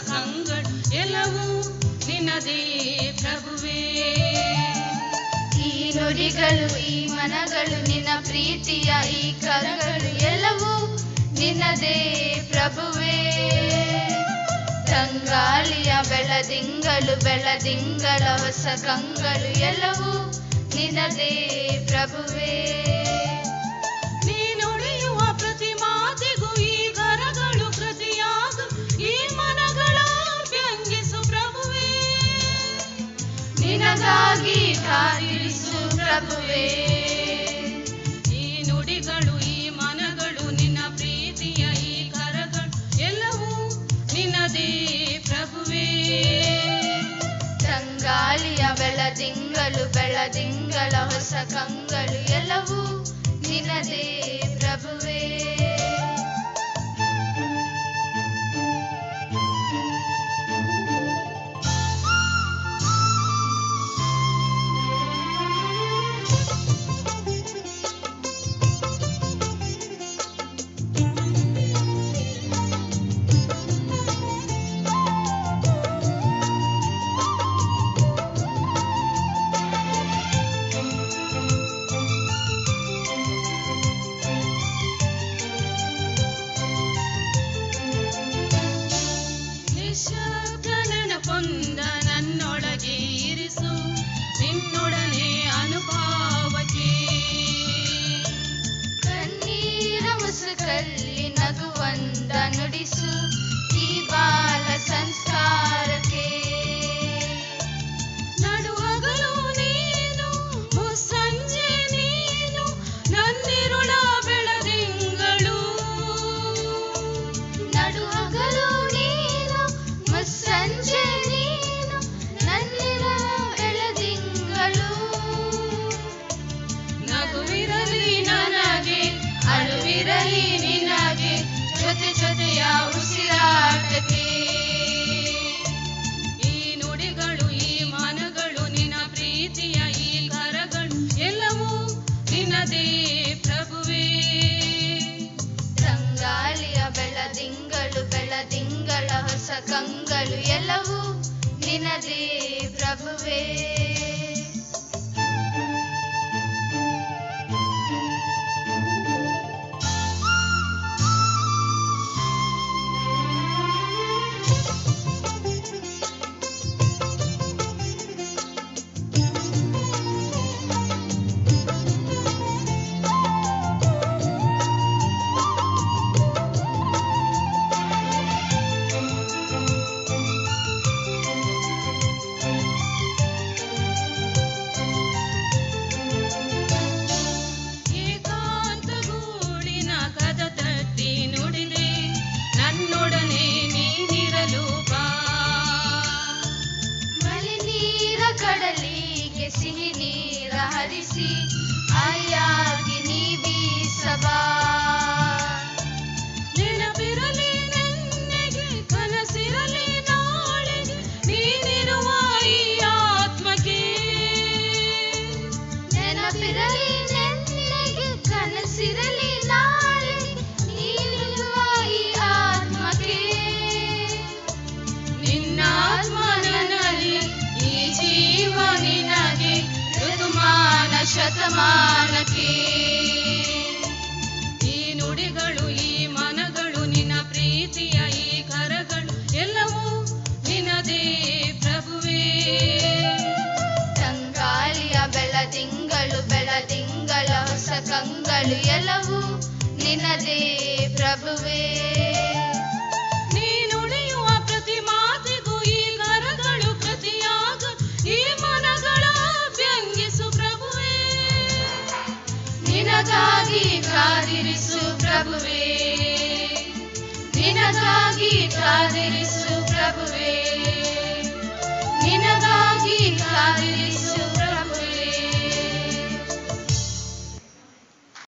ಕಂಗಳು ಎಲ್ಲವೂ ನಿನ್ನದೇ ಪ್ರಭುವೇ. ಈ ನುಡಿಗಳು ಈ ಮನಗಳು ನಿನ್ನ ಪ್ರೀತಿಯ ಈ ಕರಗಳು ಎಲ್ಲವೂ ನಿನ್ನದೇ ಪ್ರಭುವೇ. ತಂಗಾಳಿಯ ಬೆಳದಿಂಗಳು ಬೆಳದಿಂಗಳ ಹೊಸ ಕಂಗಳು ಎಲ್ಲವೂ ನಿನ್ನದೇ ಪ್ರಭುವೇ. ನೀ ನುಡಿಯುವ ಪ್ರತಿ ಮಾತಿಗೂ ಈ ಕರಗಳು ಪ್ರತಿಯಾಗು, ಈ ಮನಗಳ ವ್ಯಂಗಿಸು ಪ್ರಭುವೇ. ನಿನಗಾಗಿ ಕಾದಿರಿಸು ಪ್ರಭುವೇ. ಈ ನುಡಿಗಳು ಈ ಮನಗಳು ನಿನ್ನ ಪ್ರೀತಿಯ ಈ ಕರಗಳು ಎಲ್ಲವೂ ನಿನ್ನದೇ ಪ್ರಭುವೇ. ತಂಗಾಳಿಯ ಬೆಳದಿಂಗಳು ಬೆಳದಿಂಗಳ ಹೊಸ ಕಂಗಳು ಎಲ್ಲವೂ ನಿನ್ನದೇ ಪ್ರಭುವೇ. ನಿಶ್ಶಬ್ದನ ಕೊಂದ ನನ್ನೊಳಗೆ ಇರಿಸು ನಿನ್ನೊಡನೆ ಅನುಭವಕ್ಕೆ. ಕಣ್ಣೀರ ಮುಸುಕಲ್ಲಿ ನಗುವಂದ ನುಡಿಸು ಈ ಬಾಲ ಸಂಸ್ಕಾರಕ್ಕೆ. ನಡುಹಗಲು ನೀನು ಮುಸ್ಸಂಜೆ ನೀನು ನನ್ನಿರುಳ ಬೆಳದಿಂಗಳು. ನಡುಹಗಲು ನೀನು ಮುಸ್ಸಂಜೆ ನೀನು ನನ್ನಿರುವ ಬೆಳದಿಂಗಳು. ನಗುವಿರಲಿ ನನಗೆ ಅಳುವಿರಲಿ ನಿನಗೆ ಜೊತೆ ಜೊತೆಯ ಉಸಿರಾಟಕ್ಕೆ. ಈ ನುಡಿಗಳು ಈ ಮನಗಳು ನಿನ್ನ ಪ್ರೀತಿಯ ಈ ಕರಗಳು ಎಲ್ಲವೂ ನಿನ್ನದೇ ಪ್ರಭುವೇ. ತಂಗಾಳಿಯ ಬೆಳದಿಂಗಳು ಬೆಳದಿಂಗಳ ಹೊಸ ಕಂಗಳು ಎಲ್ಲವೂ ನಿನ್ನದೇ ಪ್ರಭುವೇ. ಏಕಾಂತ ಗೂಡಿನ ಕದ ತಟ್ಟಿ ನುಡಿದೆ ನನ್ನೊಡನೆ ನೀನಿರಲು ಬಾ. ಮಳೆ ನೀರ ಕಡಲಿಗೆ ಸಿಹಿ ನೀರ ಹರಿಸಿ ಆಯಾಗಿ ನೀ ಬೀಸಬಾ. ನೆನಪಿರಲಿ ನೆನ್ನೆಗೆ ಕನಸಿರಲಿ ನಾಳೆಗೆ ನೀನಿರುವ ಈ ಆತ್ಮಕ್ಕೆ. ನೆನಪಿರಲಿ ನೆನ್ನೆಗೆ ಕನಸಿರಲಿ ನಾಳೆಗೆ ನೀನಿರುವ ಈ ಆತ್ಮಕ್ಕೆ. ನಿನ್ನ ಆತ್ಮ ನನ್ನಲ್ಲಿ ಈ ಜೀವ ನಿನಗೆ ಋತುಮಾನ ಶತಮಾನಕ್ಕೆ. ಈ ನುಡಿಗಳು ಈ ಮನಗಳು ನಿನ್ನ ಪ್ರೀತಿಯ ಈ ಕರಗಳು ಎಲ್ಲವೂ ನಿನ್ನದೇ ಪ್ರಭುವೇ. ತಂಗಾಳಿಯ ಬೆಳದಿಂಗಳು ಬೆಳದಿಂಗಳ ಹೊಸ ಕಂಗಳು ಎಲ್ಲವೂ ನಿನ್ನದೇ ಪ್ರಭುವೇ. ನೀ ನುಡಿಯುವ ಪ್ರತಿ ಮಾತಿಗೂ ಈ ಕರಗಳು ಪ್ರತಿಯಾಗ, ಈ ಮನಗಳ ವ್ಯಂಗಿಸು ಪ್ರಭುವೇ. ನಿನಗಾಗಿ ಕಾದಿರಿಸು ಪ್ರಭುವೇ. ನಿನಗಾಗಿ ಕಾದಿರಿಸು ಪ್ರಭುವೇ.